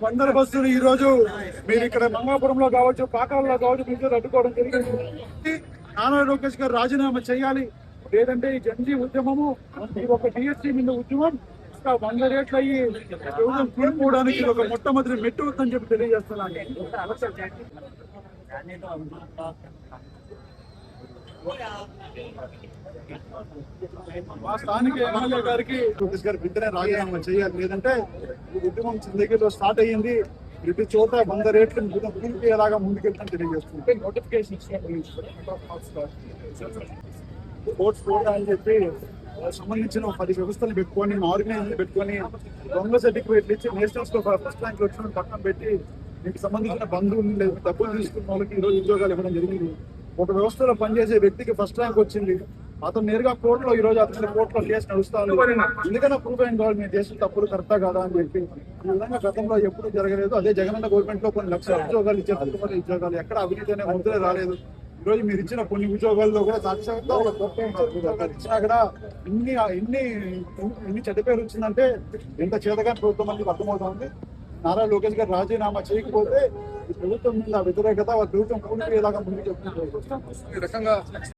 వందల బస్సులు ఈ రోజు మీరు ఇక్కడ మంగాపురంలో కావచ్చు, పాకాలలో కావచ్చు, మీరు అడ్డుకోవడం జరిగింది. నారా లోకేష్ గారు రాజీనామా చేయాలి, లేదంటే ఈ జంజీ ఉద్యమము, ఈ ఒక డిఎస్సీ మీద ఉద్యమం ఇంకా 100 రేట్లు అయ్యి ప్రభుత్వం కూలిపోవడానికి ఒక మొట్టమొదటి మెట్టు అవుతుందని చెప్పి తెలియజేస్తున్నాను. మా స్థానిక ఎమ్మెల్యే గారికి లోకేష్ గారు వెంటనే రాజీనామా చేయాలి, లేదంటే ఈ ఉద్యమం దగ్గరలో స్టార్ట్ అయ్యింది. ప్రతి చోట 100 రేట్లు పూర్తిగా ముందుకెళ్తాను తెలియజేస్తుంది. నోటిఫికేషన్ కోర్ట్స్ కూడా అని చెప్పి సంబంధించిన 10 వ్యవస్థలు పెట్టుకొని, ఆర్గనైజేషన్ పెట్టుకొని, దొంగ సర్టిఫికేట్లు ఇచ్చి నేషనల్స్ లో ఫస్ట్ ర్యాంక్ వచ్చిన పక్కన పెట్టి దీనికి సంబంధించిన బంధువులు లేదు డబ్బులు తీసుకున్న వాళ్ళకి ఈరోజు ఉద్యోగాలు ఇవ్వడం జరిగింది. ఒక వ్యవస్థలో పనిచేసే వ్యక్తికి ఫస్ట్ ర్యాంక్ వచ్చింది, అతను నేరుగా కోర్టులో ఈ రోజు అతని కోర్టులో కేసు నడుస్తాను. ఎందుకన్నా ప్రూఫ్ అయిన కావాలి మీరు చేసిన తప్పులు కరెక్టా కాదా అని చెప్పి. ఈ విధంగా గతంలో ఎప్పుడు జరగలేదు. అదే జగనన్న గవర్నమెంట్ లో కొన్ని లక్షల ఉద్యోగాలు ఇచ్చారు, ఉద్యోగాలు ఎక్కడ అవినీతి అనే ముద్రే రాలేదు. ఈ రోజు మీరు ఇచ్చిన కొన్ని ఉద్యోగాల్లో కూడా సాక్షాత్గా ఉద్యోగాలు ఇచ్చినా కూడా ఇన్ని చెడ్డ పేరు వచ్చిందంటే ఎంత చేతగా ప్రభుత్వం అనేది అర్థమవుతుంది. నారా లోకేష్ గారు రాజీనామా చేయకపోతే ఈ ప్రభుత్వం మీద వ్యతిరేకత ప్రభుత్వం పూర్తిగా ముందుకు చెప్తున్నారు.